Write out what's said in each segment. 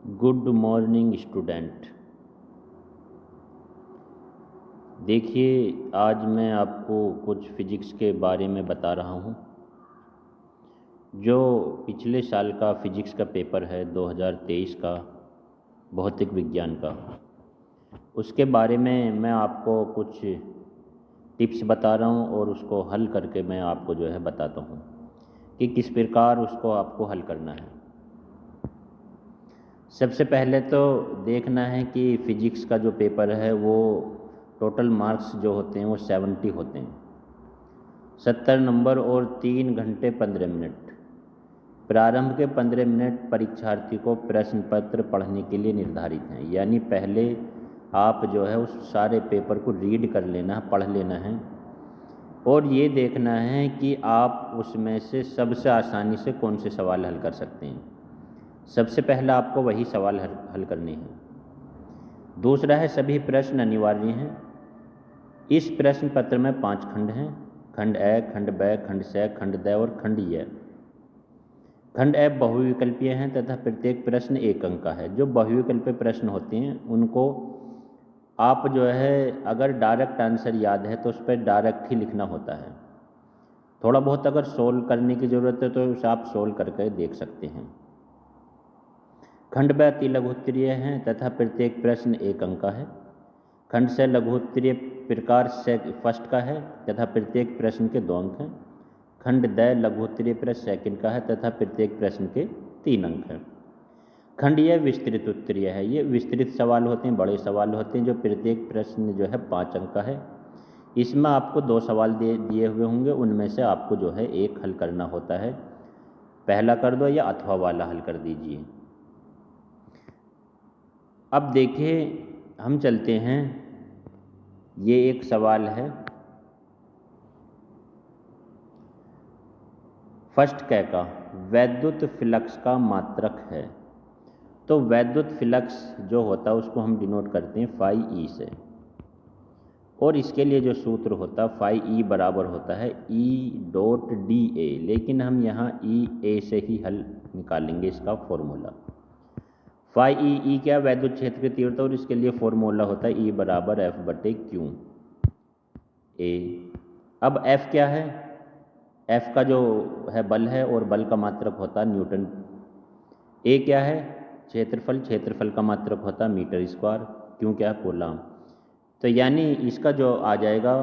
Good morning student. देखिए, आज मैं आपको कुछ फिजिक्स के बारे में बता रहा हूँ। जो पिछले साल का फिजिक्स का पेपर है 2023 का, भौतिक विज्ञान का, उसके बारे में मैं आपको कुछ टिप्स बता रहा हूँ और उसको हल करके मैं आपको जो है बताता हूँ कि किस प्रकार उसको आपको हल करना है। सबसे पहले तो देखना है कि फ़िज़िक्स का जो पेपर है वो टोटल मार्क्स जो होते हैं वो 70 होते हैं, 70 नंबर और 3 घंटे 15 मिनट। प्रारंभ के 15 मिनट परीक्षार्थी को प्रश्न पत्र पढ़ने के लिए निर्धारित हैं, यानी पहले आप जो है उस सारे पेपर को रीड कर लेना है, पढ़ लेना है और ये देखना है कि आप उसमें से सबसे आसानी से कौन से सवाल हल कर सकते हैं। सबसे पहला आपको वही सवाल हल करने हैं। दूसरा है सभी प्रश्न अनिवार्य हैं। इस प्रश्न पत्र में 5 खंड हैं, खंड ए, खंड ब, खंड स, खंड द और खंड य। खंड ए बहुविकल्पीय हैं तथा प्रत्येक प्रश्न 1 अंक का है। जो बहुविकल्पीय प्रश्न होते हैं उनको आप जो है अगर डायरेक्ट आंसर याद है तो उस पर डायरेक्ट ही लिखना होता है। थोड़ा बहुत अगर सोल्व करने की ज़रूरत है तो उसे आप सोल्व करके देख सकते हैं। खंड ब अति लघुत्तरीय हैं तथा प्रत्येक प्रश्न 1 अंक का है। खंड से लघुत्तरीय प्रकार से फर्स्ट का है तथा प्रत्येक प्रश्न के 2 अंक हैं। खंड द लघुत्तरीय प्रश्न सेकंड का है तथा प्रत्येक प्रश्न के 3 अंक हैं। खंड यह विस्तृत उत्तरीय है। ये विस्तृत सवाल होते हैं, बड़े सवाल होते हैं, जो प्रत्येक प्रश्न जो है 5 अंक का है। इसमें आपको 2 सवाल दिए हुए होंगे, उनमें से आपको जो है 1 हल करना होता है। पहला कर दो या अथवा वाला हल कर दीजिए। अब देखिए, हम चलते हैं, ये एक सवाल है फर्स्ट क का, वैद्युत फ्लक्स का मात्रक है। तो वैद्युत फ्लक्स जो होता है उसको हम डिनोट करते हैं फाई ई से, और इसके लिए जो सूत्र होता है फाई ई बराबर होता है ई डॉट डी ए, लेकिन हम यहाँ ई ए से ही हल निकालेंगे इसका फॉर्मूला। फाई ई क्या, वैद्युत क्षेत्र की तीव्रता, और इसके लिए फॉर्मूला होता है ई बराबर एफ बटे क्यू ए। अब एफ क्या है, एफ का जो है बल है और बल का मात्रक होता है न्यूटन। ए क्या है, क्षेत्रफल, क्षेत्रफल का मात्रक होता है मीटर स्क्वायर, क्यों क्या, कूलम। तो यानी इसका जो आ जाएगा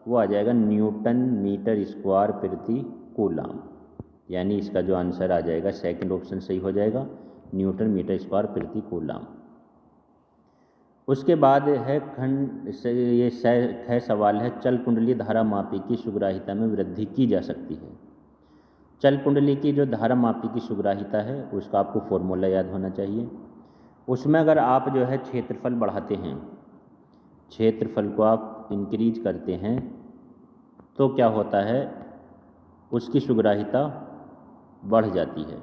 वो आ जाएगा न्यूटन मीटर स्क्वायर प्रति कूलम, यानी इसका जो आंसर आ जाएगा सेकंड ऑप्शन सही हो जाएगा, न्यूटन मीटर स्क्वायर प्रति कूलम। उसके बाद है खंड से ये है सवाल है, चल कुंडली धारा मापी की सुग्राहिता में वृद्धि की जा सकती है। चल कुंडली की जो धारा मापी की सुग्राहिता है उसका आपको फॉर्मूला याद होना चाहिए। उसमें अगर आप जो है क्षेत्रफल बढ़ाते हैं, क्षेत्रफल को आप इंक्रीज करते हैं तो क्या होता है, उसकी सुग्राहिता बढ़ जाती है।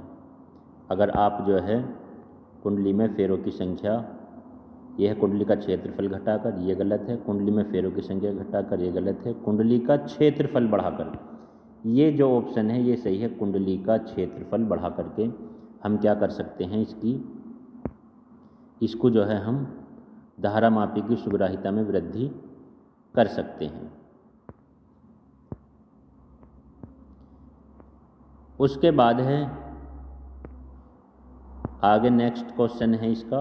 अगर आप जो है कुंडली में फेरों की संख्या, यह है कुंडली का क्षेत्रफल घटाकर, ये गलत है, कुंडली में फेरों की संख्या घटाकर, ये गलत है, कुंडली का क्षेत्रफल बढ़ाकर, ये जो ऑप्शन है ये सही है। कुंडली का क्षेत्रफल बढ़ा करके हम क्या कर सकते हैं, इसको जो है हम धारा मापी की सुग्राहिता में वृद्धि कर सकते हैं। उसके बाद है आगे नेक्स्ट क्वेश्चन है इसका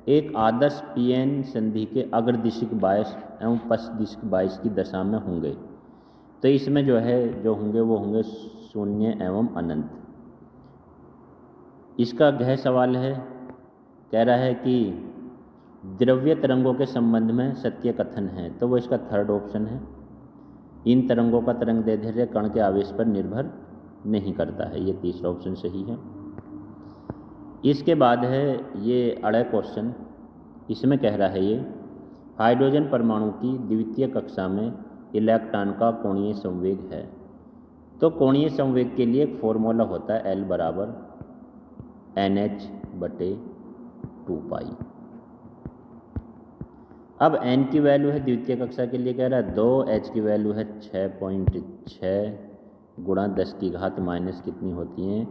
एक आदर्श पीएन संधि के अग्रदिशिक बायस एवं पश्चदिशिक बायस की दशा में होंगे। तो इसमें जो है जो होंगे वो होंगे 0 एवं अनंत। इसका गह सवाल है, कह रहा है कि द्रव्य तरंगों के संबंध में सत्य कथन है, तो वो इसका थर्ड ऑप्शन है। इन तरंगों का तरंग दैर्ध्य कण के आवेश पर निर्भर नहीं करता है, ये तीसरा ऑप्शन सही है। इसके बाद है ये अड़े क्वेश्चन, इसमें कह रहा है ये हाइड्रोजन परमाणु की द्वितीय कक्षा में इलेक्ट्रॉन का कोणीय संवेग है। तो कोणीय संवेग के लिए एक फॉर्मूला होता है L बराबर NH बटे 2 पाई। अब n की वैल्यू है द्वितीय कक्षा के लिए, कह रहा है 2, h की वैल्यू है 6.6 गुणा 10 की घात माइनस कितनी होती हैं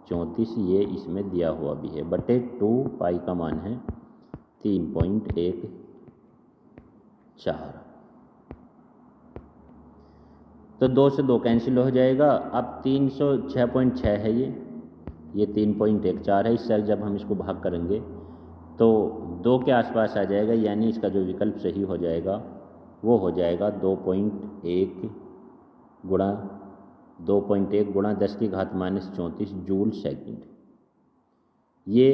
34 ये इसमें दिया हुआ भी है, बटे 2 पाई का मान है 3.14। तो 2 से 2 कैंसिल हो जाएगा। अब 306.6 है ये 3.14 है। इससे जब हम इसको भाग करेंगे तो 2 के आसपास आ जाएगा, यानी इसका जो विकल्प सही हो जाएगा वो हो जाएगा 2.1 गुणा 10⁻³ जूल सेकंड। ये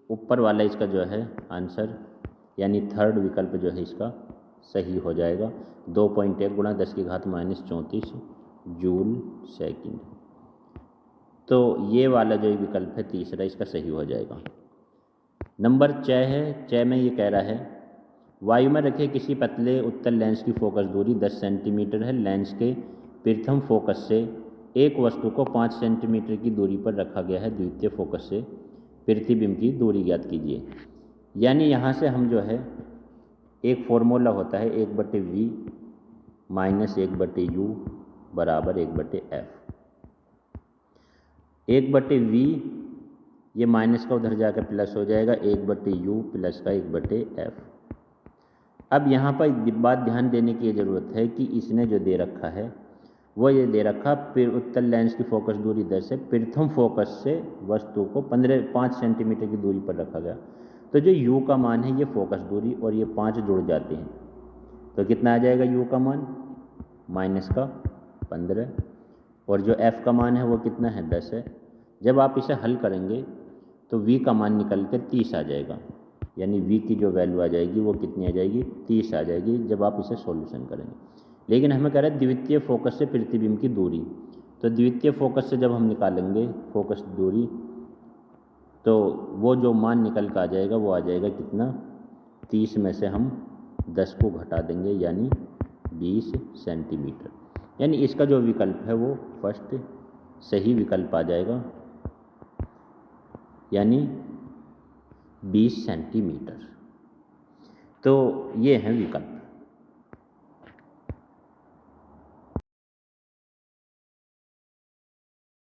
ऊपर वाला इसका जो है आंसर, यानी थर्ड विकल्प जो है इसका सही हो जाएगा, 2.1 गुणा 10⁻³ जूल सेकंड। तो ये वाला जो विकल्प है तीसरा इसका सही हो जाएगा। नंबर 6 है। 6 में ये कह रहा है वायु में रखे किसी पतले उत्तल लेंस की फोकस दूरी 10 सेंटीमीटर है। लेंस के प्रथम फोकस से एक वस्तु को 5 सेंटीमीटर की दूरी पर रखा गया है। द्वितीय फोकस से प्रतिबिंब की दूरी ज्ञात कीजिए। यानी यहाँ से हम जो है एक फॉर्मूला होता है 1/v माइनस 1/u बराबर 1/f। 1/v ये माइनस का उधर जाकर प्लस हो जाएगा, 1/u प्लस का 1/f। अब यहाँ पर बात ध्यान देने की ज़रूरत है कि इसने जो दे रखा है वो ये दे रखा फिर उत्तल लेंस की फोकस दूरी 10 है, प्रथम फोकस से वस्तु को 5 सेंटीमीटर की दूरी पर रखा गया। तो जो u का मान है ये फोकस दूरी और ये 5 जुड़ जाते हैं, तो कितना आ जाएगा u का मान माइनस का 15, और जो f का मान है वो कितना है 10 है। जब आप इसे हल करेंगे तो v का मान निकल कर 30 आ जाएगा, यानी v की जो वैल्यू आ जाएगी वो कितनी आ जाएगी 30 आ जाएगी जब आप इसे सॉल्यूशन करेंगे। लेकिन हमें कह रहा है द्वितीय फोकस से प्रतिबिंब की दूरी, तो द्वितीय फोकस से जब हम निकालेंगे फोकस दूरी तो वो जो मान निकल कर आ जाएगा वो आ जाएगा कितना 30 में से हम 10 को घटा देंगे यानी 20 सेंटीमीटर। यानी इसका जो विकल्प है वो फर्स्ट सही विकल्प आ जाएगा, यानी 20 सेंटीमीटर। तो ये है विकल्प।